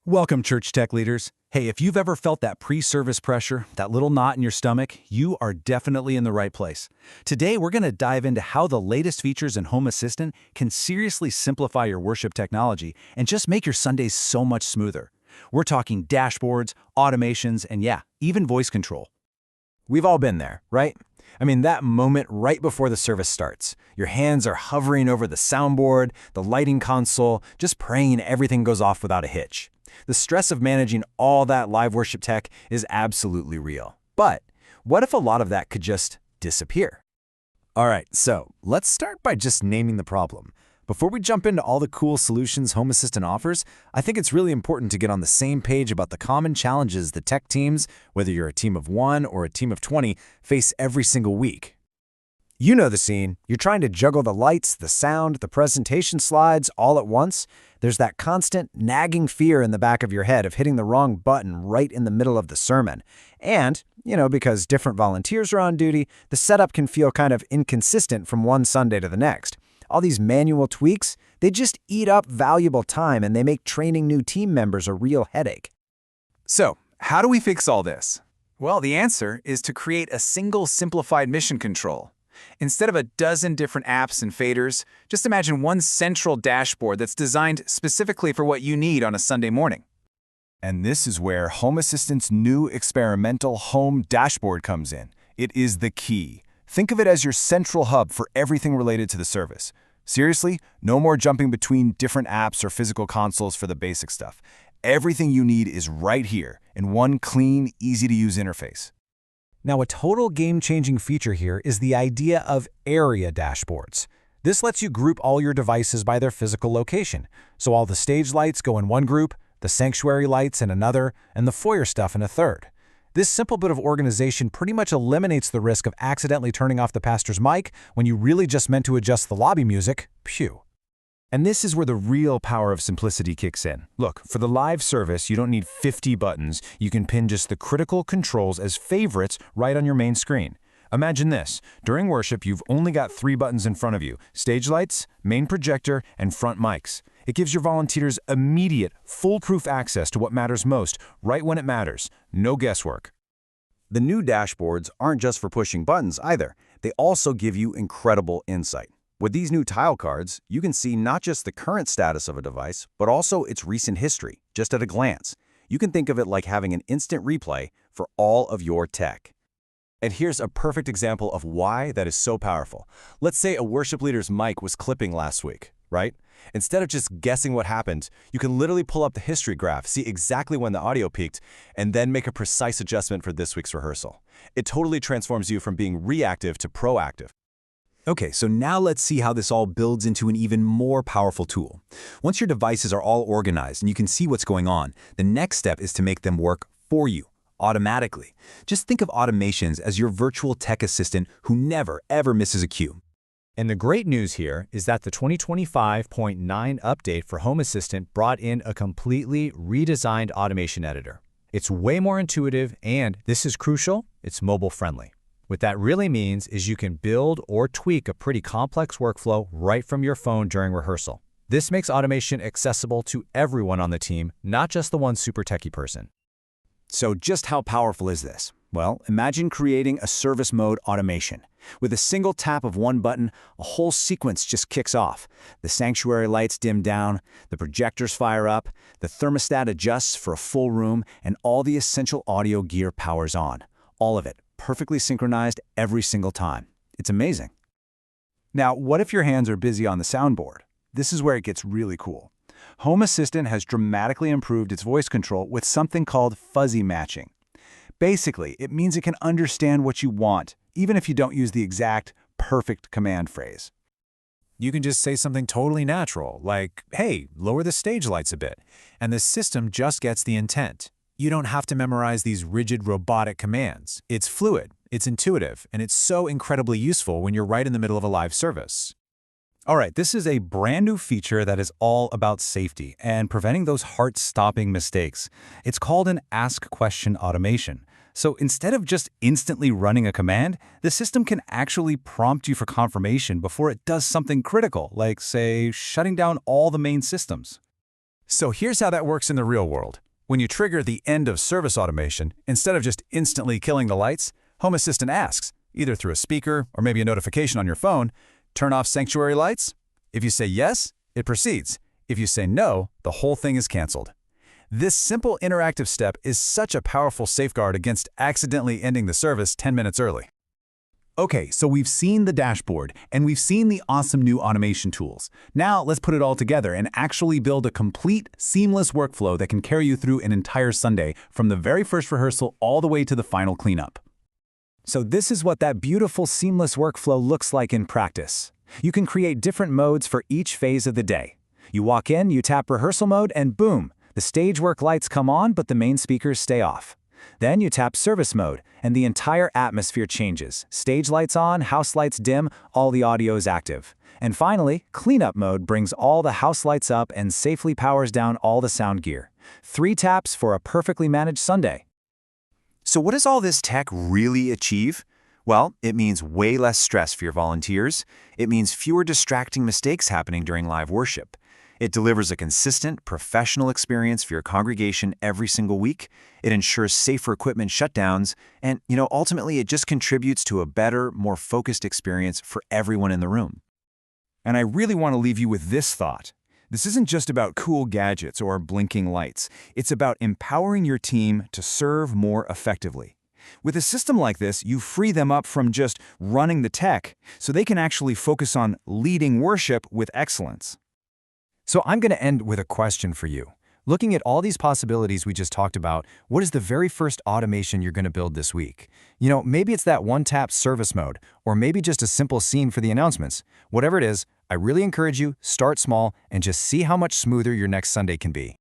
Welcome, church tech leaders. Hey, if you've ever felt that pre-service pressure, that little knot in your stomach, you are definitely in the right place. Today, we're going to dive into how the latest features in Home Assistant can seriously simplify your worship technology and just make your Sundays so much smoother. We're talking dashboards, automations, and yeah, even voice control. We've all been there, right? I mean, that moment right before the service starts. Your hands are hovering over the soundboard, the lighting console, just praying everything goes off without a hitch. The stress of managing all that live worship tech is absolutely real. But what if a lot of that could just disappear? All right, so let's start by just naming the problem. Before we jump into all the cool solutions Home Assistant offers, I think it's really important to get on the same page about the common challenges the tech teams, whether you're a team of 1 or a team of 20, face every single week. You know the scene. You're trying to juggle the lights, the sound, the presentation slides all at once. There's that constant nagging fear in the back of your head of hitting the wrong button right in the middle of the sermon. And, because different volunteers are on duty, the setup can feel kind of inconsistent from one Sunday to the next. All these manual tweaks, they just eat up valuable time and they make training new team members a real headache. So, how do we fix all this? Well, the answer is to create a single simplified mission control. Instead of a dozen different apps and faders, just imagine one central dashboard that's designed specifically for what you need on a Sunday morning. And this is where Home Assistant's new experimental home dashboard comes in. It is the key. Think of it as your central hub for everything related to the service. Seriously, no more jumping between different apps or physical consoles for the basic stuff. Everything you need is right here in one clean, easy-to-use interface. Now, a total game-changing feature here is the idea of area dashboards. This lets you group all your devices by their physical location. So all the stage lights go in one group, the sanctuary lights in another, and the foyer stuff in a third. This simple bit of organization pretty much eliminates the risk of accidentally turning off the pastor's mic when you really just meant to adjust the lobby music. Phew. And this is where the real power of simplicity kicks in. Look, for the live service, you don't need 50 buttons. You can pin just the critical controls as favorites right on your main screen. Imagine this. During worship, you've only got 3 buttons in front of you: stage lights, main projector, and front mics. It gives your volunteers immediate, foolproof access to what matters most, right when it matters. No guesswork. The new dashboards aren't just for pushing buttons either. They also give you incredible insight. With these new tile cards, you can see not just the current status of a device, but also its recent history, just at a glance. You can think of it like having an instant replay for all of your tech. And here's a perfect example of why that is so powerful. Let's say a worship leader's mic was clipping last week, right? Instead of just guessing what happened, you can literally pull up the history graph, see exactly when the audio peaked, and then make a precise adjustment for this week's rehearsal. It totally transforms you from being reactive to proactive. Okay, so now let's see how this all builds into an even more powerful tool. Once your devices are all organized and you can see what's going on, the next step is to make them work for you, automatically. Just think of automations as your virtual tech assistant who never, ever misses a cue. And the great news here is that the 2025.9 update for Home Assistant brought in a completely redesigned automation editor. It's way more intuitive and, this is crucial, it's mobile-friendly. What that really means is you can build or tweak a pretty complex workflow right from your phone during rehearsal. This makes automation accessible to everyone on the team, not just the one super techie person. So just how powerful is this? Well, imagine creating a service mode automation. With a single tap of one button, a whole sequence just kicks off. The sanctuary lights dim down, the projectors fire up, the thermostat adjusts for a full room, and all the essential audio gear powers on. All of it perfectly synchronized every single time. It's amazing. Now, what if your hands are busy on the soundboard? This is where it gets really cool. Home Assistant has dramatically improved its voice control with something called fuzzy matching. Basically, it means it can understand what you want, even if you don't use the exact, perfect command phrase. You can just say something totally natural, like, "Hey, lower the stage lights a bit," and the system just gets the intent. You don't have to memorize these rigid robotic commands. It's fluid, it's intuitive, and it's so incredibly useful when you're right in the middle of a live service. All right, this is a brand new feature that is all about safety and preventing those heart-stopping mistakes. It's called an Ask Question automation. So instead of just instantly running a command, the system can actually prompt you for confirmation before it does something critical, like, say, shutting down all the main systems. So here's how that works in the real world. When you trigger the end of service automation, instead of just instantly killing the lights, Home Assistant asks, either through a speaker or maybe a notification on your phone, turn off sanctuary lights? If you say yes, it proceeds. If you say no, the whole thing is canceled. This simple interactive step is such a powerful safeguard against accidentally ending the service 10 minutes early. Okay, so we've seen the dashboard, and we've seen the awesome new automation tools. Now let's put it all together and actually build a complete, seamless workflow that can carry you through an entire Sunday, from the very first rehearsal all the way to the final cleanup. So this is what that beautiful seamless workflow looks like in practice. You can create different modes for each phase of the day. You walk in, you tap rehearsal mode, and boom, the stage work lights come on, but the main speakers stay off. Then you tap service mode, and the entire atmosphere changes. Stage lights on, house lights dim, all the audio is active. And finally, cleanup mode brings all the house lights up and safely powers down all the sound gear. 3 taps for a perfectly managed Sunday. So what does all this tech really achieve? Well, it means way less stress for your volunteers. It means fewer distracting mistakes happening during live worship. It delivers a consistent, professional experience for your congregation every single week. It ensures safer equipment shutdowns. And, ultimately, it just contributes to a better, more focused experience for everyone in the room. And I really want to leave you with this thought. This isn't just about cool gadgets or blinking lights. It's about empowering your team to serve more effectively. With a system like this, you free them up from just running the tech, so they can actually focus on leading worship with excellence. So I'm going to end with a question for you. Looking at all these possibilities we just talked about, what is the very first automation you're going to build this week? Maybe it's that one-tap service mode, or maybe just a simple scene for the announcements. Whatever it is, I really encourage you, start small and just see how much smoother your next Sunday can be.